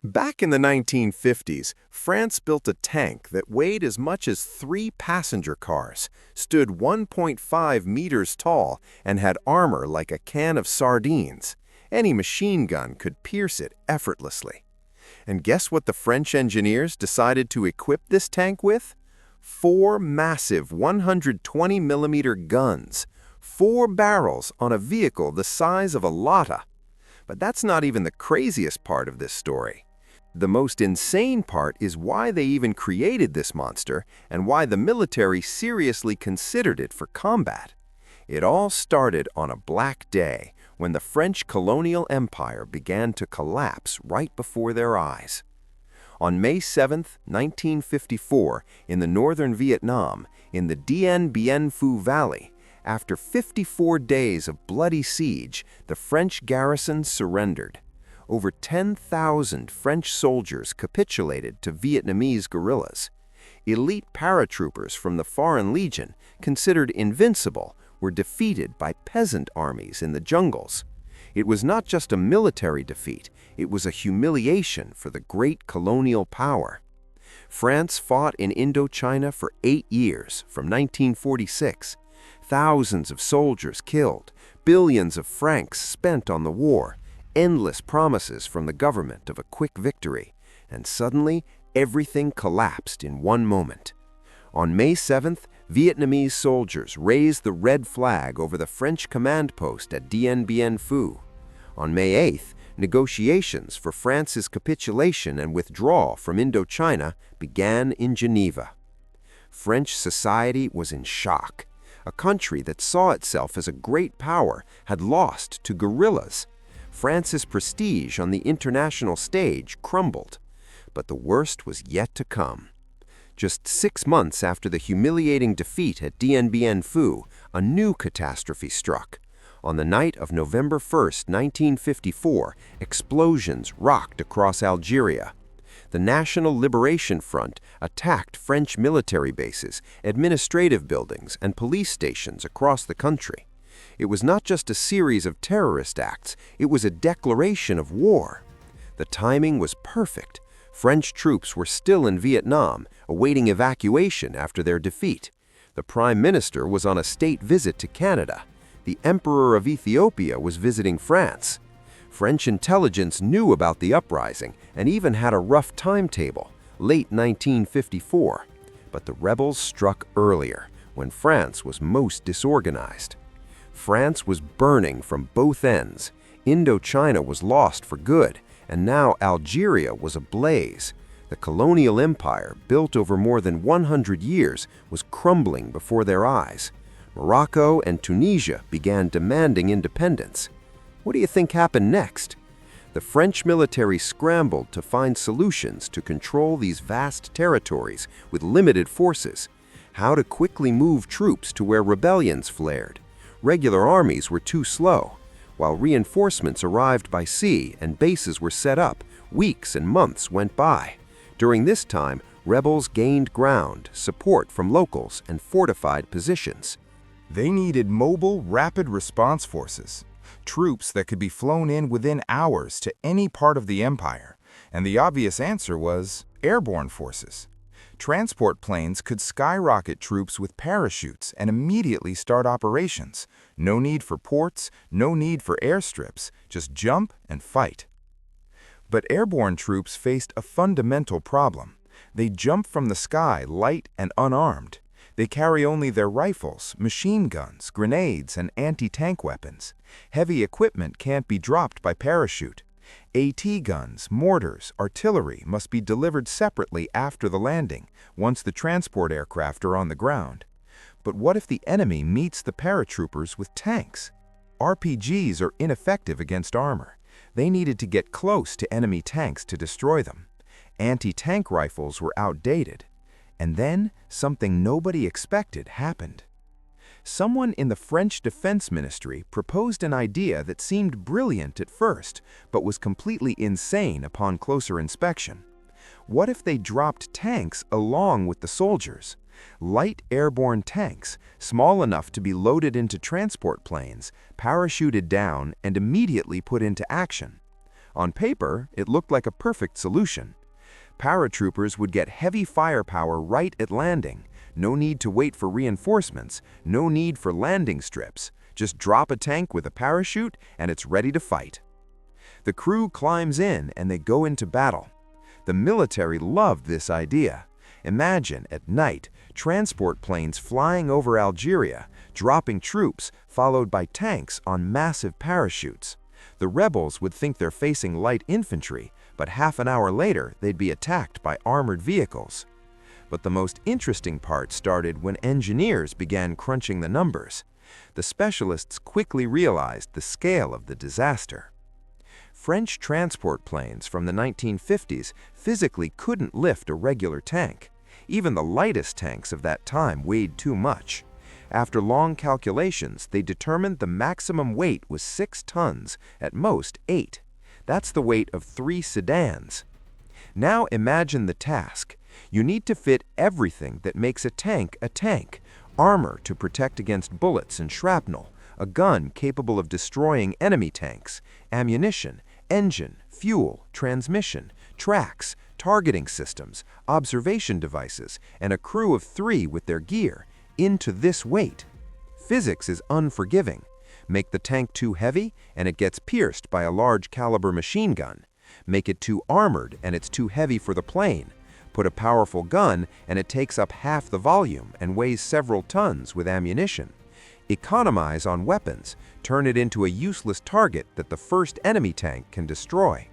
Back in the 1950s, France built a tank that weighed as much as 3 passenger cars, stood 1.5 meters tall, and had armor like a can of sardines. Any machine gun could pierce it effortlessly. And guess what the French engineers decided to equip this tank with? 4 massive 120-millimeter guns, 4 barrels on a vehicle the size of a Lotta. But that's not even the craziest part of this story. The most insane part is why they even created this monster and why the military seriously considered it for combat. It all started on a black day when the French colonial empire began to collapse right before their eyes. On May 7, 1954, in the northern Vietnam, in the Dien Bien Phu Valley, after 54 days of bloody siege, the French garrison surrendered. Over 10,000 French soldiers capitulated to Vietnamese guerrillas. Elite paratroopers from the Foreign Legion, considered invincible, were defeated by peasant armies in the jungles. It was not just a military defeat, it was a humiliation for the great colonial power. France fought in Indochina for 8 years, from 1946. Thousands of soldiers killed, billions of francs spent on the war, endless promises from the government of a quick victory, and suddenly everything collapsed in one moment. On May 7th, Vietnamese soldiers raised the red flag over the French command post at Dien Bien Phu. On May 8th, negotiations for France's capitulation and withdrawal from Indochina began in Geneva. French society was in shock. A country that saw itself as a great power had lost to guerrillas. France's prestige on the international stage crumbled. But the worst was yet to come. Just 6 months after the humiliating defeat at Dien Bien Phu, a new catastrophe struck. On the night of November 1st, 1954, explosions rocked across Algeria. The National Liberation Front attacked French military bases, administrative buildings, and police stations across the country. It was not just a series of terrorist acts, it was a declaration of war. The timing was perfect. French troops were still in Vietnam, awaiting evacuation after their defeat. The Prime Minister was on a state visit to Canada. The Emperor of Ethiopia was visiting France. French intelligence knew about the uprising and even had a rough timetable, late 1954. But the rebels struck earlier, when France was most disorganized. France was burning from both ends. Indochina was lost for good, and now Algeria was ablaze. The colonial empire, built over more than 100 years, was crumbling before their eyes. Morocco and Tunisia began demanding independence. What do you think happened next? The French military scrambled to find solutions to control these vast territories with limited forces. How to quickly move troops to where rebellions flared. Regular armies were too slow. While reinforcements arrived by sea and bases were set up, weeks and months went by. During this time, rebels gained ground, support from locals, and fortified positions. They needed mobile, rapid response forces, troops that could be flown in within hours to any part of the empire, and the obvious answer was airborne forces. Transport planes could skyrocket troops with parachutes and immediately start operations. No need for ports, no need for airstrips, just jump and fight. But airborne troops faced a fundamental problem. They jump from the sky light and unarmed. They carry only their rifles, machine guns, grenades, and anti-tank weapons. Heavy equipment can't be dropped by parachute. AT guns, mortars, artillery must be delivered separately after the landing, once the transport aircraft are on the ground. But what if the enemy meets the paratroopers with tanks? RPGs are ineffective against armor. They needed to get close to enemy tanks to destroy them. Anti-tank rifles were outdated. And then something nobody expected happened. Someone in the French Defense Ministry proposed an idea that seemed brilliant at first, but was completely insane upon closer inspection. What if they dropped tanks along with the soldiers? Light airborne tanks, small enough to be loaded into transport planes, parachuted down and immediately put into action. On paper, it looked like a perfect solution. Paratroopers would get heavy firepower right at landing. No need to wait for reinforcements, no need for landing strips. Just drop a tank with a parachute and it's ready to fight. The crew climbs in and they go into battle. The military loved this idea. Imagine, at night, transport planes flying over Algeria, dropping troops, followed by tanks on massive parachutes. The rebels would think they're facing light infantry, but half an hour later they'd be attacked by armored vehicles. But the most interesting part started when engineers began crunching the numbers. The specialists quickly realized the scale of the disaster. French transport planes from the 1950s physically couldn't lift a regular tank. Even the lightest tanks of that time weighed too much. After long calculations, they determined the maximum weight was 6 tons, at most 8. That's the weight of 3 sedans. Now imagine the task. You need to fit everything that makes a tank: armor to protect against bullets and shrapnel, a gun capable of destroying enemy tanks, ammunition, engine, fuel, transmission, tracks, targeting systems, observation devices, and a crew of 3 with their gear, into this weight. Physics is unforgiving. Make the tank too heavy, and it gets pierced by a large caliber machine gun. Make it too armored, and it's too heavy for the plane. Put a powerful gun, and it takes up half the volume and weighs several tons with ammunition. Economize on weapons, turn it into a useless target that the first enemy tank can destroy.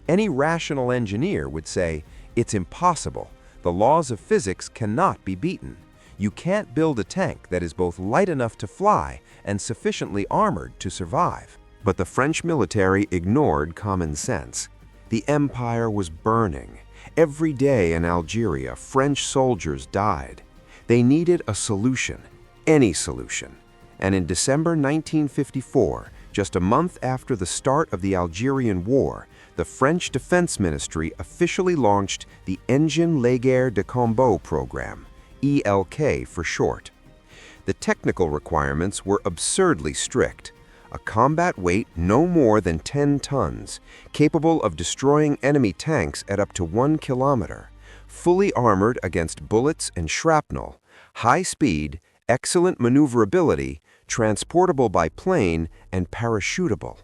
Any rational engineer would say, it's impossible. The laws of physics cannot be beaten. You can't build a tank that is both light enough to fly and sufficiently armored to survive. But the French military ignored common sense. The empire was burning. Every day in Algeria, French soldiers died. They needed a solution, any solution. And in December 1954, just a month after the start of the Algerian War, the French Defense Ministry officially launched the Engin Léger de Combat program, ELK for short. The technical requirements were absurdly strict. A combat weight no more than 10 tons, capable of destroying enemy tanks at up to 1 kilometer, fully armored against bullets and shrapnel, high speed, excellent maneuverability, transportable by plane, and parachutable.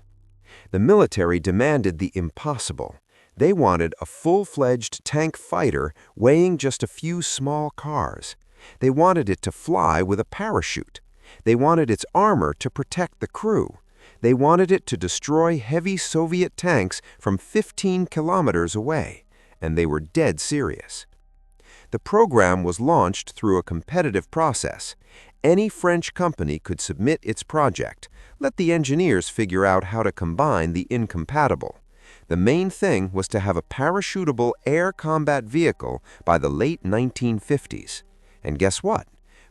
The military demanded the impossible. They wanted a full-fledged tank fighter weighing just a few small cars. They wanted it to fly with a parachute. They wanted its armor to protect the crew. They wanted it to destroy heavy Soviet tanks from 15 kilometers away. And they were dead serious. The program was launched through a competitive process. Any French company could submit its project. Let the engineers figure out how to combine the incompatible. The main thing was to have a parachutable air combat vehicle by the late 1950s. And guess what?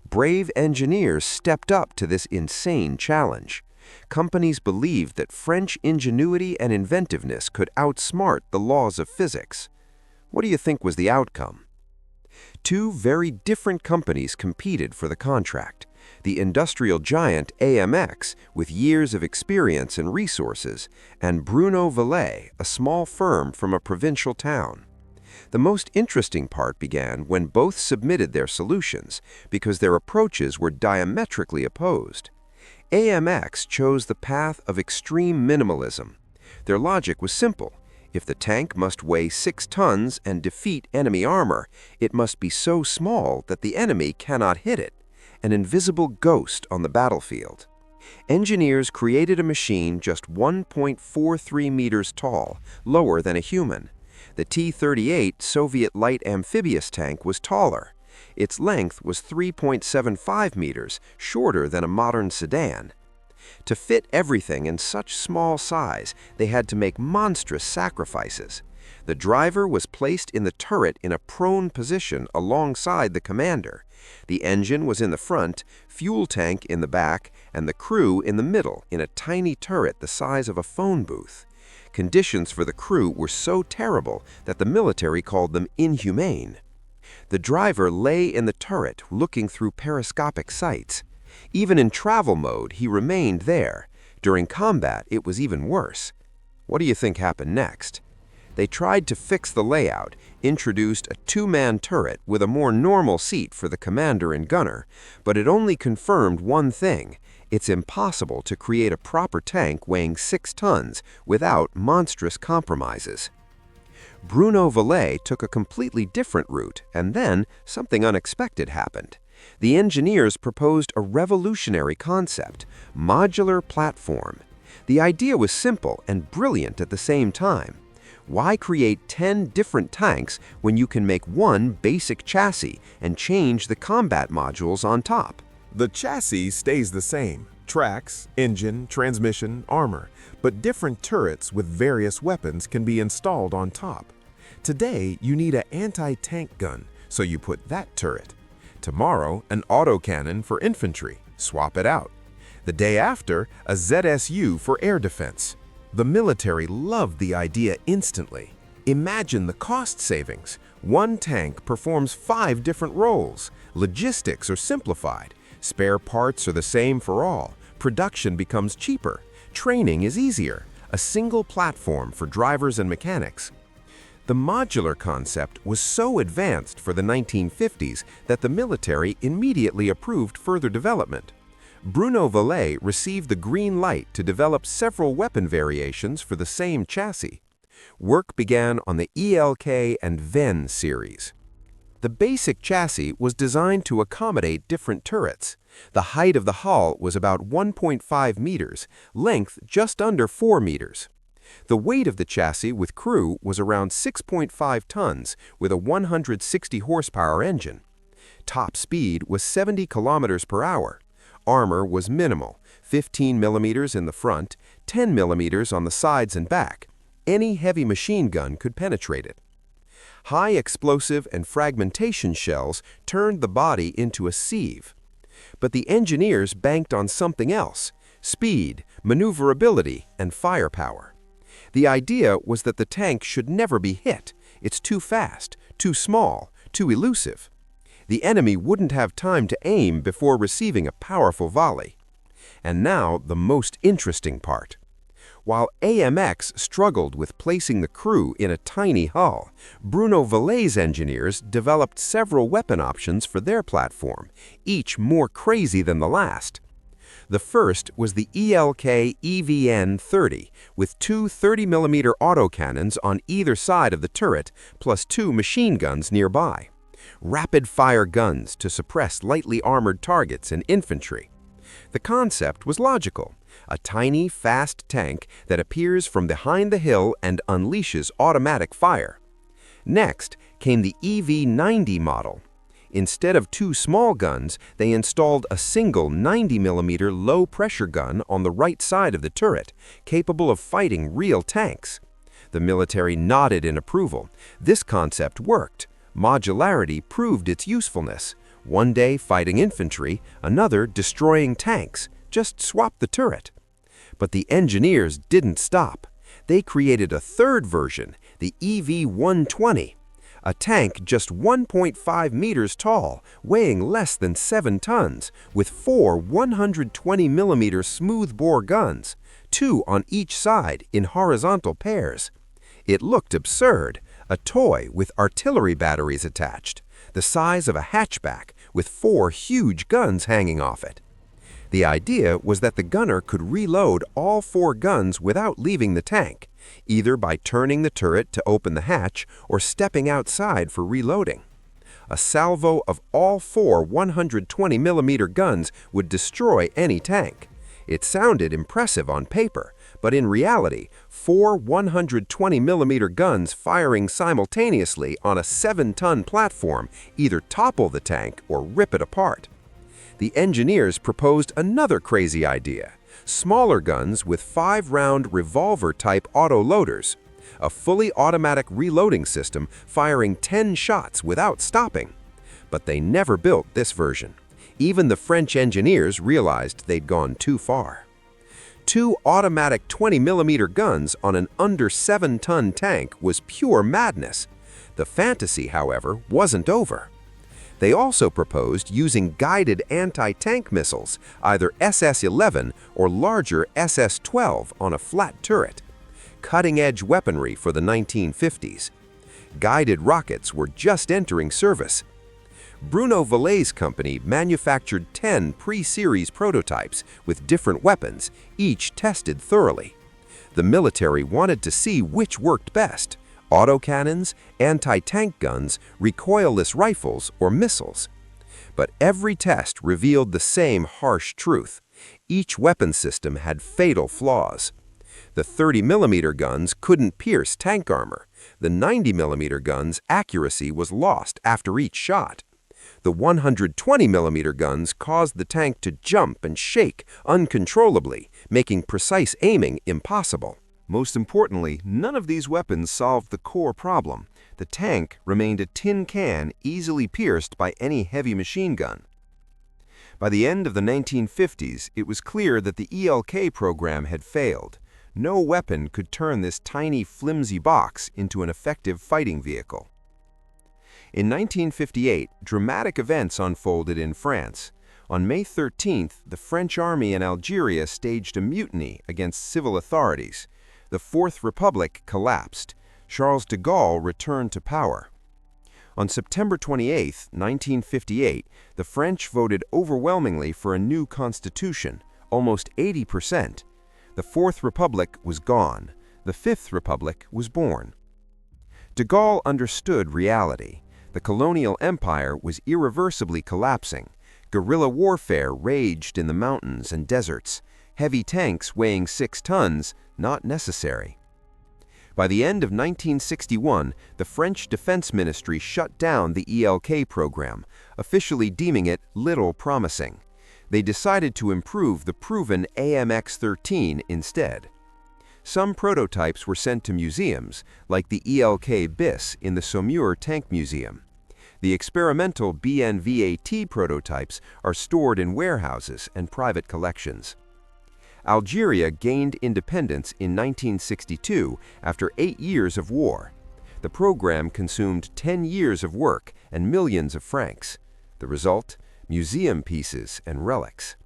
Brave engineers stepped up to this insane challenge. Companies believed that French ingenuity and inventiveness could outsmart the laws of physics. What do you think was the outcome? 2 very different companies competed for the contract. The industrial giant AMX, with years of experience and resources, and Brunon-Vallet, a small firm from a provincial town. The most interesting part began when both submitted their solutions, because their approaches were diametrically opposed. AMX chose the path of extreme minimalism. Their logic was simple. If the tank must weigh 6 tons and defeat enemy armor, it must be so small that the enemy cannot hit it, an invisible ghost on the battlefield. Engineers created a machine just 1.43 meters tall, lower than a human. The T-38 Soviet light amphibious tank was taller. Its length was 3.75 meters, shorter than a modern sedan. To fit everything in such small size, they had to make monstrous sacrifices. The driver was placed in the turret in a prone position alongside the commander. The engine was in the front, fuel tank in the back, and the crew in the middle in a tiny turret the size of a phone booth. Conditions for the crew were so terrible that the military called them inhumane. The driver lay in the turret looking through periscopic sights. Even in travel mode, he remained there. During combat, it was even worse. What do you think happened next? They tried to fix the layout, introduced a two-man turret with a more normal seat for the commander and gunner, but it only confirmed one thing: it's impossible to create a proper tank weighing 6 tons without monstrous compromises. Brunon-Vallet took a completely different route, and then something unexpected happened. The engineers proposed a revolutionary concept: modular platform. The idea was simple and brilliant at the same time. Why create 10 different tanks when you can make one basic chassis and change the combat modules on top? The chassis stays the same: tracks, engine, transmission, armor, but different turrets with various weapons can be installed on top. Today, you need an anti-tank gun, so you put that turret. Tomorrow, an autocannon for infantry, swap it out. The day after, a ZSU for air defense. The military loved the idea instantly. Imagine the cost savings. One tank performs 5 different roles. Logistics are simplified. Spare parts are the same for all. Production becomes cheaper. Training is easier. A single platform for drivers and mechanics. The modular concept was so advanced for the 1950s that the military immediately approved further development. Brunon-Vallet received the green light to develop several weapon variations for the same chassis. Work began on the ELK and Venn series. The basic chassis was designed to accommodate different turrets. The height of the hull was about 1.5 meters, length just under 4 meters. The weight of the chassis with crew was around 6.5 tons with a 160 horsepower engine. Top speed was 70 kilometers per hour. Armor was minimal: 15 millimeters in the front, 10 millimeters on the sides and back. Any heavy machine gun could penetrate it. High explosive and fragmentation shells turned the body into a sieve. But the engineers banked on something else: speed, maneuverability, and firepower. The idea was that the tank should never be hit. It's too fast, too small, too elusive. The enemy wouldn't have time to aim before receiving a powerful volley. And now the most interesting part. While AMX struggled with placing the crew in a tiny hull, Brunon-Vallet's engineers developed several weapon options for their platform, each more crazy than the last. The first was the ELK EVN-30, with 2 30mm autocannons on either side of the turret, plus 2 machine guns nearby. Rapid-fire guns to suppress lightly armored targets and infantry. The concept was logical: a tiny, fast tank that appears from behind the hill and unleashes automatic fire. Next came the EV-90 model. Instead of 2 small guns, they installed a single 90mm low-pressure gun on the right side of the turret, capable of fighting real tanks. The military nodded in approval. This concept worked. Modularity proved its usefulness. One day fighting infantry, another destroying tanks. Just swap the turret. But the engineers didn't stop. They created a third version, the EV-120. A tank just 1.5 meters tall, weighing less than 7 tons, with 4 120mm smoothbore guns, 2 on each side in horizontal pairs. It looked absurd: a toy with artillery batteries attached, the size of a hatchback, with 4 huge guns hanging off it. The idea was that the gunner could reload all 4 guns without leaving the tank, either by turning the turret to open the hatch or stepping outside for reloading. A salvo of all 4 120mm guns would destroy any tank. It sounded impressive on paper, but in reality, 4 120mm guns firing simultaneously on a 7-ton platform either topple the tank or rip it apart. The engineers proposed another crazy idea: smaller guns with 5-round revolver-type auto-loaders, a fully automatic reloading system firing 10 shots without stopping. But they never built this version. Even the French engineers realized they'd gone too far. 2 automatic 20mm guns on an under 7-ton tank was pure madness. The fantasy, however, wasn't over. They also proposed using guided anti-tank missiles, either SS-11 or larger SS-12, on a flat turret. cutting-edge weaponry for the 1950s. Guided rockets were just entering service. Brunon-Vallet's company manufactured 10 pre-series prototypes with different weapons, each tested thoroughly. The military wanted to see which worked best: autocannons, anti-tank guns, recoilless rifles, or missiles. But every test revealed the same harsh truth. Each weapon system had fatal flaws. The 30mm guns couldn't pierce tank armor. The 90mm guns' accuracy was lost after each shot. The 120mm guns caused the tank to jump and shake uncontrollably, making precise aiming impossible. Most importantly, none of these weapons solved the core problem. The tank remained a tin can easily pierced by any heavy machine gun. By the end of the 1950s, it was clear that the ELK program had failed. No weapon could turn this tiny, flimsy box into an effective fighting vehicle. In 1958, dramatic events unfolded in France. On May 13th, the French army in Algeria staged a mutiny against civil authorities. The Fourth Republic collapsed. Charles de Gaulle returned to power. On September 28, 1958, the French voted overwhelmingly for a new constitution, almost 80%. The Fourth Republic was gone. The Fifth Republic was born. De Gaulle understood reality. The colonial empire was irreversibly collapsing. Guerrilla warfare raged in the mountains and deserts. Heavy tanks weighing 6 tons, not necessary. By the end of 1961, the French Defense Ministry shut down the ELK program, officially deeming it little promising. They decided to improve the proven AMX-13 instead. Some prototypes were sent to museums, like the ELK BIS in the Saumur Tank Museum. The experimental BNVAT prototypes are stored in warehouses and private collections. Algeria gained independence in 1962 after 8 years of war. The program consumed 10 years of work and millions of francs. The result? Museum pieces and relics.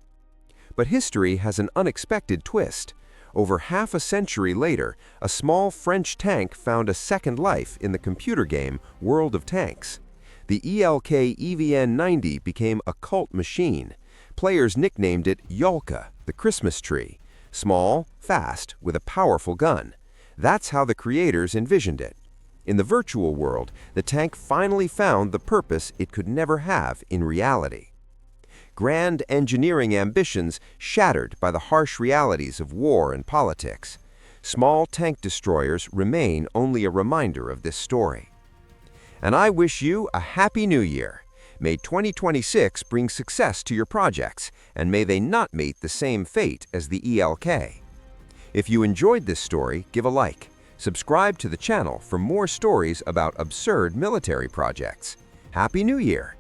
But history has an unexpected twist. Over half a century later, a small French tank found a second life in the computer game World of Tanks. The ELK EVN-90 became a cult machine. Players nicknamed it Yolka, the Christmas tree. Small, fast, with a powerful gun. That's how the creators envisioned it. In the virtual world, the tank finally found the purpose it could never have in reality. Grand engineering ambitions shattered by the harsh realities of war and politics. Small tank destroyers remain only a reminder of this story. And I wish you a Happy New Year. May 2026 bring success to your projects, and may they not meet the same fate as the ELK. If you enjoyed this story, give a like. Subscribe to the channel for more stories about absurd military projects. Happy New Year!